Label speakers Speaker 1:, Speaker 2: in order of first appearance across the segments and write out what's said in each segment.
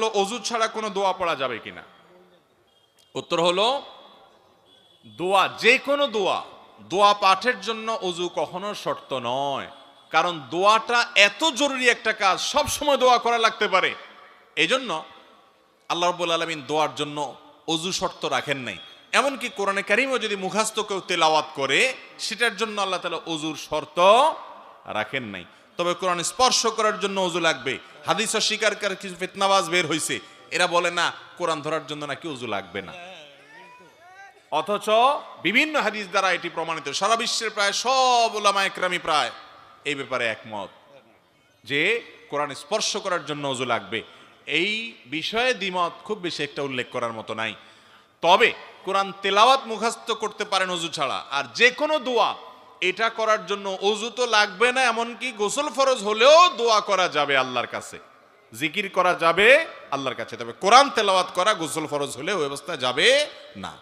Speaker 1: হলো অজু ছাড়া কোনো দোয়া পড়া যাবে কিনা। উত্তর হলো দোয়া, যে কোনো দোয়া, দোয়া পাঠের জন্য অজু কখনো শর্ত নয়। কারণ দোয়াটা এত জরুরি একটা কাজ, সব সময় দোয়া করা লাগতে পারে। এজন্য আল্লাহ রাব্বুল আলামিন দোয়ার জন্য অজু শর্ত রাখেন নাই। এমনকি কোরআনে কারীমও যদি মুখস্থ কেউ তেলাওয়াত করে, সেটার জন্য আল্লাহ তাআলা অজুর শর্ত রাখেন নাই। তবে কোরআন স্পর্শ করার জন্য অজু লাগবে। হাদিস অস্বীকারীর কিছু ফিতনাবাজ বের হয়েছে, এরা বলে না কোরআন ধরার জন্য নাকি অজু লাগবে না, অথচ বিভিন্ন হাদিস দ্বারা এটি প্রমাণিত। সারা বিশ্বের প্রায় সব উলামায়ে কেরামি প্রায় এই ব্যাপারে একমত যে কোরআন স্পর্শ করার জন্য অজু লাগবে। এই বিষয়ে দ্বিমত খুব বেশি একটা উল্লেখ করার মতো নাই। তবে কোরআন তেলাওয়াত মুখস্থ করতে পারেন অজু ছাড়া। আর যে কোনো দোয়া এটা করার জন্য অজু তো লাগবে না, এমনকি গোসল ফরজ হলেও দোয়া করা যাবে আল্লাহর কাছে, জিকির করা যাবে আল্লাহর কাছে। তবে কোরআন তেলাওয়াত করা গোসল ফরজ হলে ওই অবস্থায় যাবে না।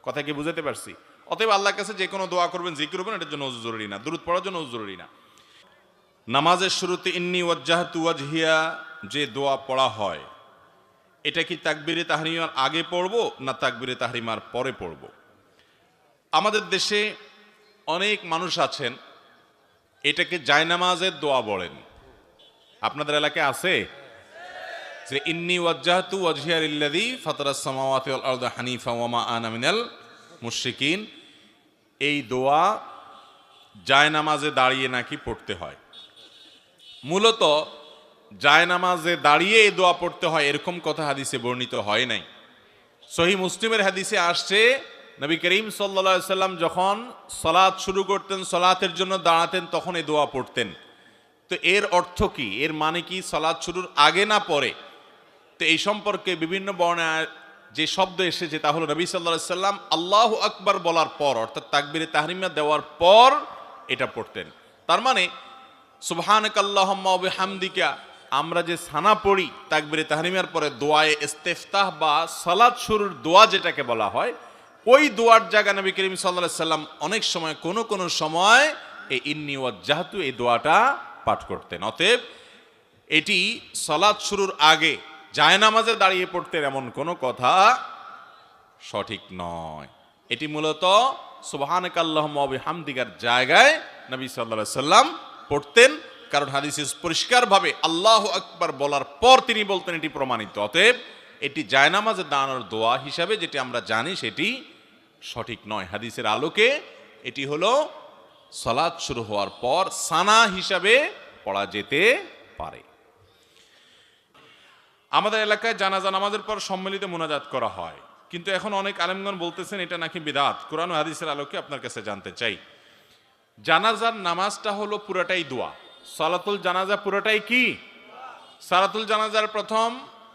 Speaker 1: কথা কি বুঝাতে পারছি? অতএব আল্লাহর কাছে যে কোনো দোয়া করবেন, জিকির করবেন, এটার জন্য অজু জরুরি না, দুরূদ পড়ার জন্য অজু জরুরি না। নামাজের শুরুতে ইন্নী ওয়াজ্জাহতু ওয়াজহিয়া যে দোয়া পড়া হয়, এটা কি তাকবীরে তাহরিমার আগে পড়ব না তাকবীরে তাহরিমার পরে পড়ব? আমাদের দেশে অনেক মানুষ আছেন এটাকে জায়নামাজের দোয়া বলেন। আপনাদের এলাকায় আছে যে ইন্নী ওয়াজ্জাহতু ওয়াজহিয়া লিল্লাযী ফাতারাস সামাওয়াতি ওয়াল আরদা হানিফা ওয়া মা আনা মিনাল মুশরিকিন। এই দোয়া জায়নামাজে দাঁড়িয়ে নাকি পড়তে হয়। মূলত জায়নামাজে দাঁড়িয়ে এই দোয়া পড়তে হয় এরকম কথা হাদিসে বর্ণিত হয় নাই। সহিহ মুসলিমের হাদিসে আসছে নবী করিম সাল্লাল্লাহু আলাইহি সাল্লাম যখন সালাত শুরু করতেন, সালাতের জন্য দাঁড়াতেন, তখন এই দোয়া পড়তেন। তো এর অর্থ কি, এর মানে কি সালাত শুরুর আগে না পরে? তো এই সম্পর্কে বিভিন্ন বর্ণনায় যে শব্দ এসেছে তা হলো নবী সাল্লাল্লাহু আলাইহি সাল্লাম আল্লাহু আকবার বলার পর, অর্থাৎ তাকবীরে তাহরিমা দেওয়ার পর এটা পড়তেন। তার মানে সুবহানাকাল্লাহুম্মা ওয়া বিহামদিকা আমরা যে সানা পড়ি তাকবীরে তাহরিমার পরে দোয়ায়ে ইস্তিফতাহ বা সালাত শুরুর দোয়া যেটাকে বলা হয়, ওই দোয়ার জায়গা নবী করিম সাল্লাল্লাহু আলাইহি সাল্লাম অনেক সময় কোনো সময় এই ইন্নী ওয়াজ্জাহতু এই দোয়াটা পাঠ করতেন। অতএব এটি সালাত শুরুর আগে জায়নামাজে দাঁড়িয়ে পড়তেন এমন কোনো কথা সঠিক নয়। এটি মূলত সুবহানাকাল্লাহুম্মা ওয়া বিহামদিকার জায়গায় নবী সাল্লাল্লাহু আলাইহি সাল্লাম পড়তেন। কারণ হাদিসে পরিষ্কারভাবে আল্লাহু আকবার বলার পর তিনি বলতেন, এটি প্রমাণিত। অতএব এটি জায়নামাজে দাঁড়ানোর দোয়া হিসাবে যেটি আমরা জানি সেটি সঠিক নয়। হাদিসের আলোকে এটি হলো সালাত শুরু হওয়ার পর সানা হিসাবে পড়া যেতে পারে। আমাদের এলাকায় জানাজা নামাজের পর সম্মিলিত মুনাজাত করা হয়, কিন্তু এখন অনেক আলেমগণ বলতেছেন এটা নাকি বিদআত। কোরআন ও হাদিসের আলোকে আপনার কাছে জানতে চাই, জানাজার নামাজটা হলো পুরোটাই দোয়া। সালাতুল জানাজা পুরোটাই কি? সালাতুল জানাজার প্রথম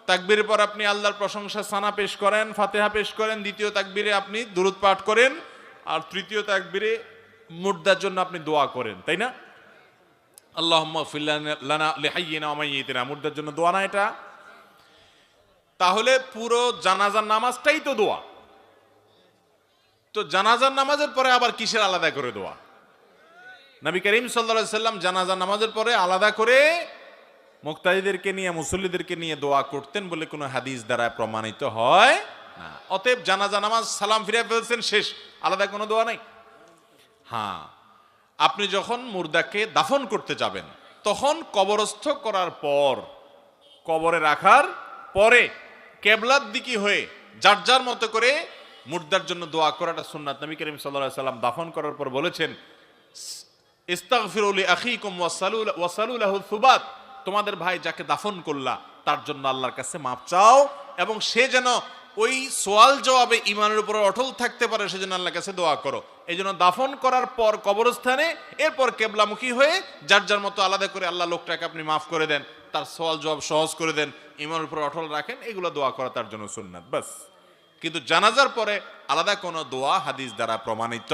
Speaker 1: তাকবীরের পর আপনি আল্লাহর প্রশংসা সানা পেশ করেন, ফাতিহা পেশ করেন, দ্বিতীয় তাকবীরে আপনি দুরূদ পাঠ করেন, আর তৃতীয় তাকবীরে মুর্দার জন্য আপনি দোয়া করেন, তাই না? আল্লাহুম্মা গফির লানা লিহাইয়িনা ওয়া মাইয়িতিনা, মুর্দার জন্য দোয়া না এটা? তাহলে পুরো জানাজার নামাজটাই তো দোয়া। তো জানাজার নামাজের পরে আবার কিসের আলাদা করে দোয়া? নবী করিম সাল্লাল্লাহু আলাইহি সাল্লাম জানাজার নামাজের পরে আলাদা করে মুক্তাদিদেরকে নিয়ে, মুসল্লিদেরকে নিয়ে দোয়া করতেন বলে কোনো হাদিস দ্বারা প্রমাণিত হয় না। অতএব জানাজা নামাজ সালাম ফিরে ফেলছেন, শেষ, আলাদা কোনো দোয়া নাই। হ্যাঁ, আপনি যখন মুর্দাকে দাফন করতে যাবেন তখন কবরস্থ করার পর, কবরে রাখার পরে কেবলার দিকে হয়ে যার যার মতো করে মুর্দার জন্য দোয়া করাটা সুন্নাত। নবী করিম সাল্লাল্লাহু আলাইহি সাল্লাম দাফন করার পর বলেছেন, ইস্তাগফিরু লিআখিকুম ওয়াসালু লাহু সুবাত, তোমাদের ভাই যাকে দাফন করলা তার জন্য আল্লাহর কাছে মাপ চাও, এবং সে যেন ওই সওয়াল জবাবে ঈমানের উপর অটল থাকতে পারে সেজন্য আল্লাহর কাছে দোয়া করো। এই জন্য দাফন করার পর কবরস্থানে, এরপর কেবলামুখী হয়ে যার যার মতো আলাদা করে আল্লাহ লোকটাকে আপনি মাফ করে দেন, তার সওয়াল জবাব সহজ করে দেন, ঈমানের উপর অটল রাখেন, এগুলো দোয়া করা তার জন্য সুন্নাত, বাস। কিন্তু জানাজার পরে আলাদা কোনো দোয়া হাদিস দ্বারা প্রমাণিত